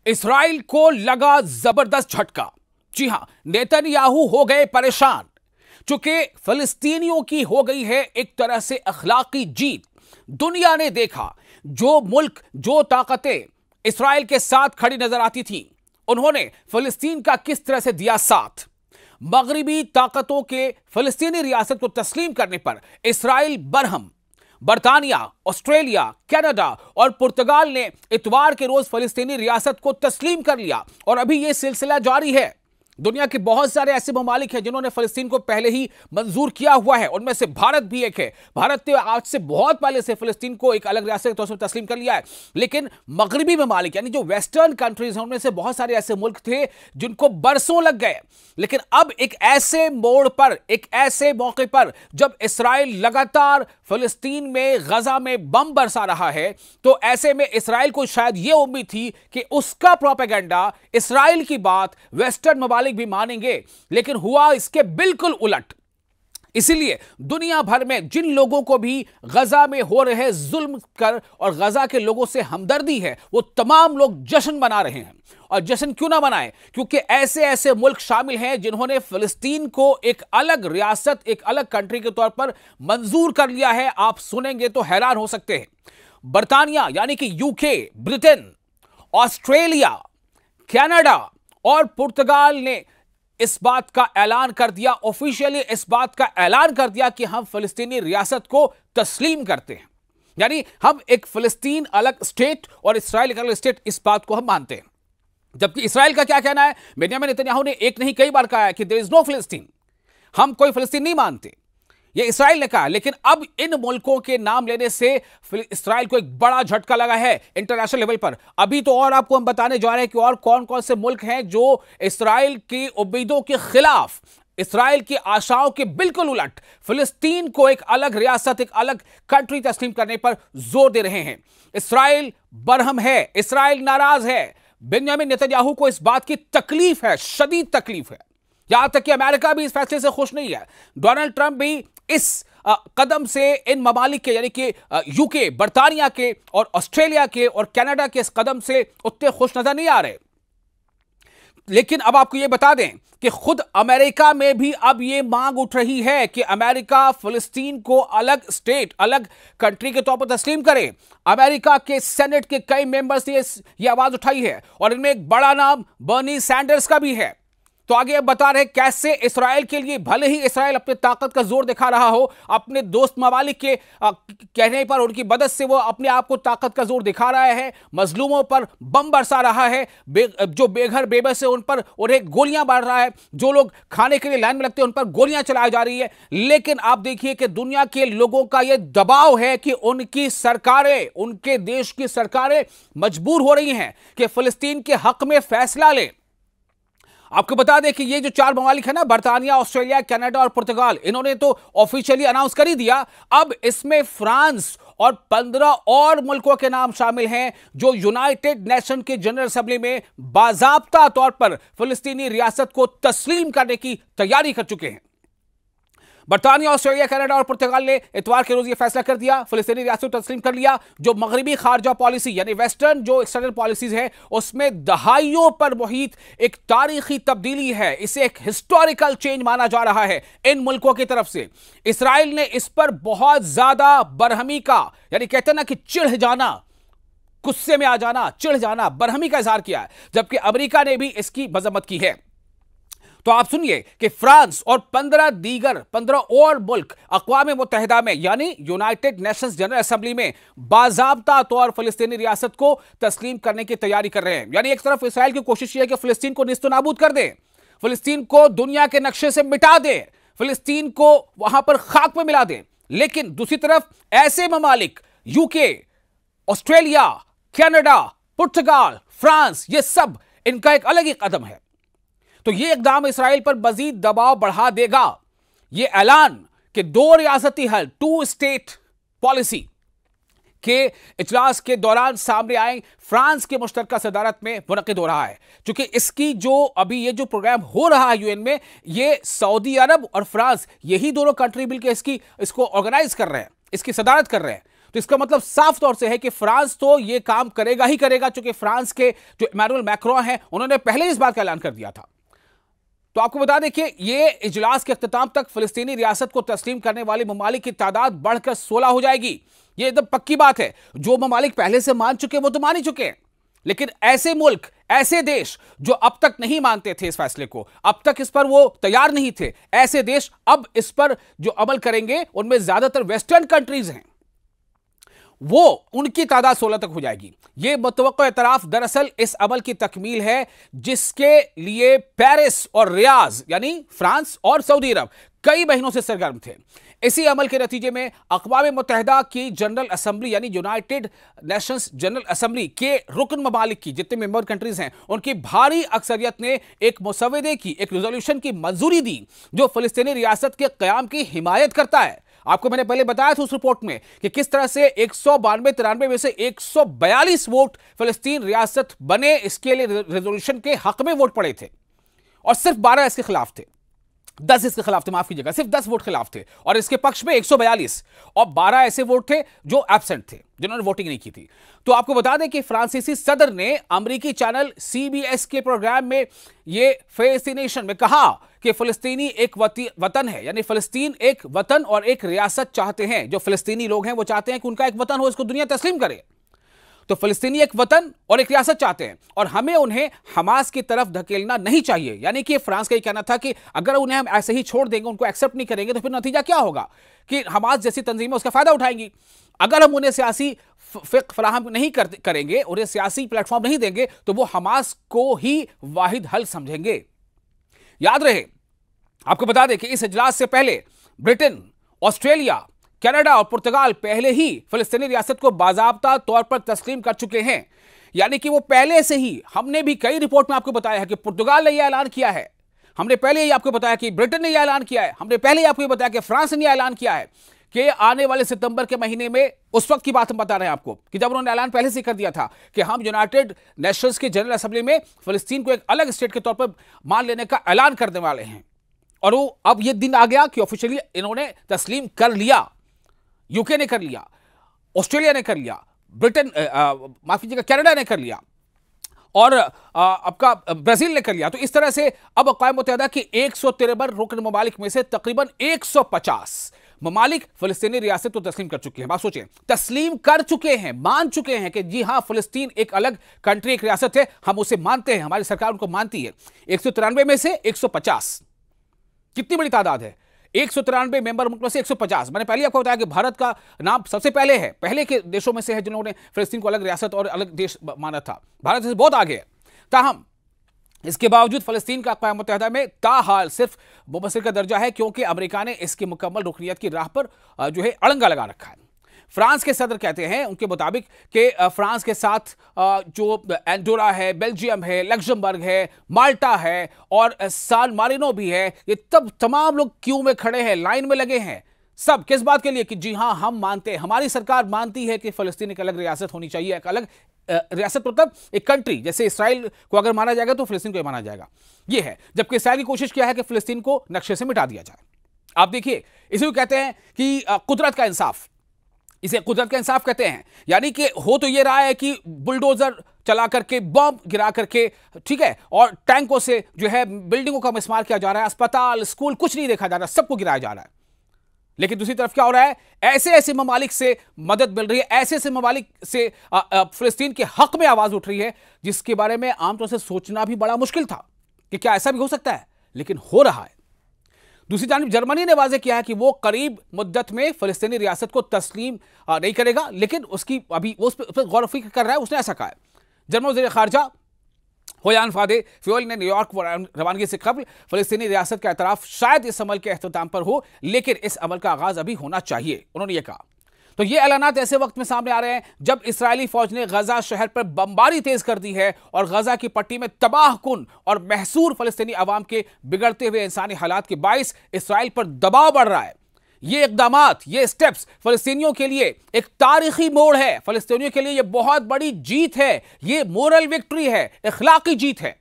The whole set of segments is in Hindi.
इस्राइल को लगा जबरदस्त झटका। जी हां, नेतन्याहू हो गए परेशान, चूंकि फिलिस्तीनियों की हो गई है एक तरह से अखलाकी जीत। दुनिया ने देखा जो मुल्क, जो ताकतें इस्राइल के साथ खड़ी नजर आती थी, उन्होंने फिलिस्तीन का किस तरह से दिया साथ। मगरिबी ताकतों के फिलिस्तीनी रियासत को तस्लीम करने पर इस्राइल बरहम। बर्तानिया, ऑस्ट्रेलिया, कनाडा और पुर्तगाल ने इतवार के रोज फिलिस्तीनी रियासत को तस्लीम कर लिया और अभी यह सिलसिला जारी है। दुनिया के बहुत सारे ऐसे ममालिक हैं जिन्होंने फिलिस्तीन को पहले ही मंजूर किया हुआ है, उनमें से भारत भी एक है। भारत ने आज से बहुत पहले से फिलिस्तीन को एक अलग रियासत के तौर पर तस्लीम कर लिया है। लेकिन मगरिबी ममालिक यानी जो वेस्टर्न कंट्रीज हैं, उनमें से बहुत सारे ऐसे मुल्क थे जिनको बरसों लग गए। लेकिन अब एक ऐसे मोड़ पर, एक ऐसे मौके पर जब इस्राइल लगातार फिलिस्तीन में, गजा में बम बरसा रहा है, तो ऐसे में इस्राइल को शायद यह उम्मीद थी कि उसका प्रोपेगेंडा, इस्राइल की बात वेस्टर्न ममालिक भी मानेंगे। लेकिन हुआ इसके बिल्कुल उलट। इसीलिए दुनिया भर में जिन लोगों को भी गजा में हो रहे जुल्म कर और गजा के लोगों से हमदर्दी है, वो तमाम लोग जश्न मना रहे हैं। और जश्न क्यों ना मनाएं? क्योंकि ऐसे ऐसे मुल्क शामिल हैं जिन्होंने फिलिस्तीन को एक अलग रियासत, एक अलग कंट्री के तौर पर मंजूर कर लिया है। आप सुनेंगे तो हैरान हो सकते हैं। बर्तानिया यानी कि यूके, ब्रिटेन, ऑस्ट्रेलिया, कनाडा और पुर्तगाल ने इस बात का ऐलान कर दिया, ऑफिशियली इस बात का ऐलान कर दिया कि हम फिलिस्तीनी रियासत को तस्लीम करते हैं। यानी हम एक फिलिस्तीन अलग स्टेट और इस्राइल एक अलग स्टेट, इस बात को हम मानते हैं। जबकि इस्राइल का क्या कहना है? बेंजामिन नेतन्याहू ने एक नहीं कई बार कहा है कि देयर इज नो फिलिस्तीन, हम कोई फिलिस्तीन नहीं मानते, ये इस्राइल ने कहा। लेकिन अब इन मुल्कों के नाम लेने से इस्राइल को एक बड़ा झटका लगा है इंटरनेशनल लेवल पर। अभी तो और आपको हम बताने जा रहे हैं कि और कौन कौन से मुल्क हैं जो इस्राइल की उम्मीदों के खिलाफ, इस्राइल की आशाओं के बिल्कुल उलट फिलिस्तीन को एक अलग रियासत, एक अलग कंट्री तस्लीम करने पर जोर दे रहे हैं। इस्राइल बरहम है, इस्राइल नाराज है। बेंजामिन नेतन्याहू को इस बात की तकलीफ है, शदीद तकलीफ है। यहां तक कि अमेरिका भी इस फैसले से खुश नहीं है। डोनाल्ड ट्रंप भी इस कदम से इन ममालिक के यानी कि यूके, बर्तानिया के और ऑस्ट्रेलिया के और कनाडा के इस कदम से उतने खुश नजर नहीं आ रहे। लेकिन अब आपको यह बता दें कि खुद अमेरिका में भी अब यह मांग उठ रही है कि अमेरिका फिलिस्तीन को अलग स्टेट, अलग कंट्री के तौर पर तस्लीम करे। अमेरिका के सेनेट के कई मेंबर्स ने यह आवाज उठाई है और इनमें एक बड़ा नाम बर्नी सैंडर्स का भी है। तो आगे अब बता रहे कैसे इस्राइल के लिए, भले ही इस्राइल अपनी ताकत का जोर दिखा रहा हो, अपने दोस्त ममालिक के कहने पर, उनकी मदद से वो अपने आप को ताकत का जोर दिखा रहा है, मजलूमों पर बम बरसा रहा है, जो बेघर बेबस है उन्हें गोलियां मार रहा है, जो लोग खाने के लिए लाइन में लगते हैं उन पर गोलियां चलाई जा रही है। लेकिन आप देखिए कि दुनिया के लोगों का यह दबाव है कि उनकी सरकारें, उनके देश की सरकारें मजबूर हो रही हैं कि फिलिस्तीन के हक में फैसला लें। आपको बता दें कि ये जो चार ममालिक है ना, बर्तानिया, ऑस्ट्रेलिया, कनाडा और पुर्तगाल, इन्होंने तो ऑफिशियली अनाउंस कर ही दिया। अब इसमें फ्रांस और 15 और मुल्कों के नाम शामिल हैं जो यूनाइटेड नेशन के जनरल असेंबली में बाजाब्ता तौर पर फिलिस्तीनी रियासत को तस्लीम करने की तैयारी कर चुके हैं। बर्तानिया, ऑस्ट्रेलिया, कनाडा और पुर्तगाल ने इतवार के रोज यह फैसला कर दिया, फिलिस्तीनी रियासत को तस्लीम कर लिया। जो मगरिबी खारजा पॉलिसी यानी वेस्टर्न जो एक्सटर्नल पॉलिसीज है, उसमें दहाइयों पर मुहित एक तारीखी तब्दीली है। इसे एक हिस्टोरिकल चेंज माना जा रहा है इन मुल्कों की तरफ से। इस्राइल ने इस पर बहुत ज्यादा बरहमी का, यानी कहते हैं ना कि चिढ़ जाना, गुस्से में आ जाना, चिढ़ जाना, बरहमी का इजहार किया है। जबकि अमेरिका ने भी इसकी मजम्मत की है। तो आप सुनिए कि फ्रांस और 15 और मुल्क अक़वाम मुत्तहिदा में यानी यूनाइटेड नेशंस जनरल असेंबली में बाज़ाब्ता तौर फिलिस्तीनी रियासत को तस्लीम करने की तैयारी कर रहे हैं। यानी एक तरफ इस्राइल की कोशिश यह है कि फिलिस्तीन को निस्तनाबूद कर दे, फिलिस्तीन को दुनिया के नक्शे से मिटा दे, फिलिस्तीन को वहां पर खाक में मिला दे। लेकिन दूसरी तरफ ऐसे ममालिक, यूके, ऑस्ट्रेलिया, कनाडा, पुर्तगाल, फ्रांस, ये सब इनका एक अलग ही कदम है। तो यह इकदाम इस्राइल पर मजीद दबाव बढ़ा देगा। यह ऐलान कि 2 रियासती हल, 2 स्टेट पॉलिसी के इजलास के दौरान सामने आए, फ्रांस के मुश्तरका सदारत में मुनक़िद हो रहा है। क्योंकि इसकी जो अभी ये जो प्रोग्राम हो रहा है यूएन में, ये सऊदी अरब और फ्रांस, यही दोनों कंट्री मिलकर इसको ऑर्गेनाइज कर रहे हैं, इसकी सदारत कर रहे हैं। तो इसका मतलब साफ तौर से है कि फ्रांस तो यह काम करेगा ही करेगा, क्योंकि फ्रांस के जो इमैनुअल मैक्रों हैं उन्होंने पहले इस बात का ऐलान कर दिया था। तो आपको बता दें कि यह इजलास के अख्ताम तक फिलिस्तीनी रियासत को तस्लीम करने वाले ममालिक की तादाद बढ़कर 16 हो जाएगी। यह एकदम पक्की बात है। जो ममालिक पहले से मान चुके वो तो मान ही चुके हैं, लेकिन ऐसे मुल्क, ऐसे देश जो अब तक नहीं मानते थे इस फैसले को, अब तक इस पर वो तैयार नहीं थे, ऐसे देश अब इस पर जो अमल करेंगे उनमें ज्यादातर वेस्टर्न कंट्रीज हैं, वो उनकी तादाद 16 तक हो जाएगी। यह मुतवक्को एतराफ दरअसल इस अमल की तकमील है जिसके लिए पेरिस और रियाज यानी फ्रांस और सऊदी अरब कई महीनों से सरगर्म थे। इसी अमल के नतीजे में अक़वाम मुत्तहिदा की जनरल असेंबली यानी यूनाइटेड नेशंस जनरल असेंबली के रुकन ममालिक की जितने मेंबर कंट्रीज हैं उनकी भारी अक्सरियत ने एक मुसवदे की, एक रिजोल्यूशन की मंजूरी दी जो फिलिस्तीनी रियासत के क़याम की हिमायत करता है। आपको मैंने पहले बताया था उस रिपोर्ट में कि किस तरह से 192-93 में से 142 वोट फिलिस्तीन रियासत बने, इसके लिए रेजोल्यूशन के हक में वोट पड़े थे और सिर्फ 12 इसके खिलाफ थे, 10 इसके खिलाफ थे, माफ कीजिएगा, सिर्फ 10 वोट खिलाफ थे और इसके पक्ष में 142 और 12 ऐसे वोट थे जो एब्सेंट थे, जिन्होंने वोटिंग नहीं की थी। तो आपको बता दें कि फ्रांसीसी सदर ने अमेरिकी चैनल CBS के प्रोग्राम में यह फेसिनेशन में कहा कि फिलिस्तीनी एक वतन है, यानी फिलिस्तीन एक वतन और एक रियासत चाहते हैं। जो फिलिस्तीनी लोग हैं वो चाहते हैं कि उनका एक वतन हो, इसको दुनिया तस्लीम करे। तो फिलिस्तीनी एक वतन और एक रियासत चाहते हैं और हमें उन्हें हमास की तरफ धकेलना नहीं चाहिए। यानी कि फ्रांस का ये कहना था कि अगर उन्हें हम ऐसे ही छोड़ देंगे, उनको एक्सेप्ट नहीं करेंगे, तो फिर नतीजा क्या होगा कि हमास जैसी तंजीमें उसका फायदा उठाएंगी। अगर हम उन्हें सियासी फिक फराहम नहीं करेंगे, उन्हें सियासी प्लेटफॉर्म नहीं देंगे, तो वो हमास को ही वाहिद हल समझेंगे। याद रहे, आपको बता दें कि इस इजलास से पहले ब्रिटेन, ऑस्ट्रेलिया, कनाडा और पुर्तगाल पहले ही फिलिस्तीनी रियासत को बाज़ाब्ता तौर पर तस्लीम कर चुके हैं। यानी कि वो पहले से ही, हमने भी कई रिपोर्ट में आपको बताया है कि पुर्तगाल ने यह ऐलान किया है, हमने पहले ही आपको बताया कि ब्रिटेन ने यह ऐलान किया है, हमने पहले ही आपको बताया कि फ्रांस ने यह ऐलान किया है कि आने वाले सितंबर के महीने में, उस वक्त की बात हम बता रहे हैं आपको कि जब उन्होंने ऐलान पहले से कर दिया था कि हम यूनाइटेड नेशंस की जनरल असेंबली में फिलिस्तीन को एक अलग स्टेट के तौर पर मान लेने का ऐलान करने वाले हैं। और वो अब ये दिन आ गया कि ऑफिशियली इन्होंने तस्लीम कर लिया। यूके ने कर लिया, ऑस्ट्रेलिया ने कर लिया, ब्रिटेन माफ कीजिएगा कनाडा ने कर लिया और आपका ब्राजील ने कर लिया। तो इस तरह से अब अक़वाम मुत्तहिदा की 153 रुकन ममालिक में से तकरीबन 150 ममालिक फिलिस्तीनी रियासत को तस्लीम कर चुके हैं। बात सोचें, तस्लीम कर चुके हैं, मान चुके हैं कि जी हां फिलिस्तीन एक अलग कंट्री, एक रियासत है, हम उसे मानते हैं, हमारी सरकार उनको मानती है। 193 में से 150, कितनी बड़ी तादाद है। 193 मेंबर मुल्क में से 150। मैंने पहले आपको बताया कि भारत का नाम सबसे पहले है, पहले के देशों में से है जिन्होंने फिलिस्तीन को अलग रियासत और अलग देश माना था। भारत से बहुत आगे है। ताहम इसके बावजूद फिलिस्तीन का अक़वाम मुत्तहिदा में ताहाल सिर्फ मुबस्सिर का दर्जा है, क्योंकि अमेरिका ने इसकी मुकम्मल रुकनियत की राह पर जो है अड़ंगा लगा रखा है। फ्रांस के सदर कहते हैं उनके मुताबिक कि फ्रांस के साथ जो एंडोरा है, बेल्जियम है, लग्जमबर्ग है, माल्टा है और सान मारिनो भी है, ये तमाम लोग क्यू में खड़े हैं, लाइन में लगे हैं। सब किस बात के लिए कि जी हां हम मानते हैं, हमारी सरकार मानती है कि फिलिस्तीन एक अलग रियासत होनी चाहिए, एक अलग रियासत मतलब एक कंट्री, जैसे इसराइल को अगर माना जाएगा तो फिलिस्तीन को माना जाएगा। यह है, जबकि इसराइल की कोशिश किया है कि फिलिस्तीन को नक्शे से मिटा दिया जाए। आप देखिए, इसे कहते हैं कि कुदरत का इंसाफ, इसे कुदरत का इंसाफ कहते हैं। यानी कि हो तो ये रहा है कि बुलडोजर चला करके, बम गिरा करके, ठीक है, और टैंकों से जो है बिल्डिंगों का मिसमार किया जा रहा है, अस्पताल, स्कूल कुछ नहीं देखा जा रहा, सबको गिराया जा रहा है। लेकिन दूसरी तरफ क्या हो रहा है, ऐसे ऐसे ममालिक से मदद मिल रही है, ऐसे ऐसे ममालिक से फिलिस्तीन के हक में आवाज उठ रही है जिसके बारे में आमतौर से सोचना भी बड़ा मुश्किल था कि क्या ऐसा भी हो सकता है, लेकिन हो रहा है। दूसरी जानब जर्मनी ने वाज़ेह किया है कि वो करीब मुद्दत में फिलिस्तीनी रियासत को तस्लीम नहीं करेगा, लेकिन उसकी अभी वो उस पर गौर व फिक्र कर रहा है। उसने ऐसा कहा है। जर्मन वज़ीर ख़ारजा होयान फ़ादे फ़ियोल ने न्यूयॉर्क रवानगी से कबल फिलिस्तीनी रियासत का एतराफ़ शायद इस अमल के अख्ताम पर हो, लेकिन इस अमल का आगाज़ अभी होना चाहिए, उन्होंने ये कहा। तो ये ऐलानात ऐसे वक्त में सामने आ रहे हैं जब इस्राएली फौज ने गजा शहर पर बमबारी तेज कर दी है और गजा की पट्टी में तबाहकुन और महसूर फलस्तीनी अवाम के बिगड़ते हुए इंसानी हालात के बाइस इस्राएल पर दबाव बढ़ रहा है। ये इक़दामात, ये स्टेप्स फलस्तीनियों के लिए एक तारीखी मोड़ है, फलस्तीनियों के लिए ये बहुत बड़ी जीत है, ये मोरल विक्ट्री है, इखलाकी जीत है।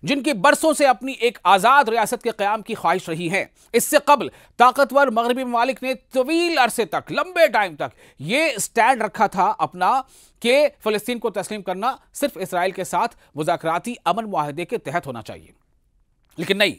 जिनकी बरसों से अपनी एक आजाद रियासत के क़याम की ख्वाहिश रही है। इससे कबल ताकतवर मगरबी ममालिक ने तवील अरसे तक, लंबे टाइम तक ये स्टैंड रखा था अपना कि फ़लस्तीन को तस्लीम करना सिर्फ इसराइल के साथ मुज़ाकराती अमन मुआहदे के तहत होना चाहिए। लेकिन नहीं,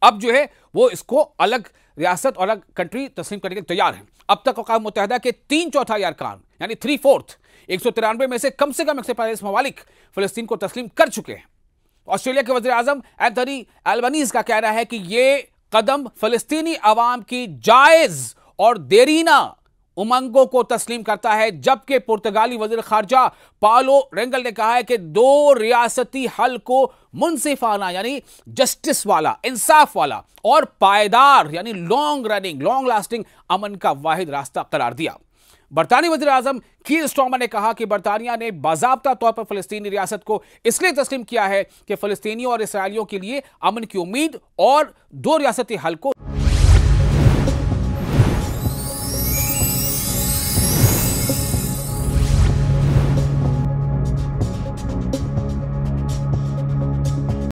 अब जो है वो इसको अलग रियासत और अलग कंट्री तस्लीम करने के लिए तैयार है। अब तक अक़वाम मुत्तहिदा के 3/4 अरकान यानी 3/4 193 में से कम 145 ममालिक फ़लस्तीन को तस्लीम कर चुके हैं। ऑस्ट्रेलिया के वज़ीर आज़म एंथनी एल्बनीज़ का कहना है कि यह कदम फ़लस्तीनी अवाम की जायज़ और देरीना उमंगों को तस्लीम करता है, जबकि पुर्तगाली वज़ीर ख़ारजा पालो रेंगल ने कहा है कि 2 रियासती हल को मुनसिफाना यानी जस्टिस वाला, इंसाफ वाला और पायदार यानी लॉन्ग रनिंग, लॉन्ग लास्टिंग अमन का वाहिद रास्ता करार दिया। बरतानी वज़ीर आज़म कीर स्टारमर ने कहा कि बरतानिया ने बाज़ाब्ता तौर पर फ़लस्तीनी रियासत को इसलिए तस्लीम किया है कि फ़लस्तीनियों और इसराइलियों के लिए अमन की उम्मीद और 2 रियासती हल को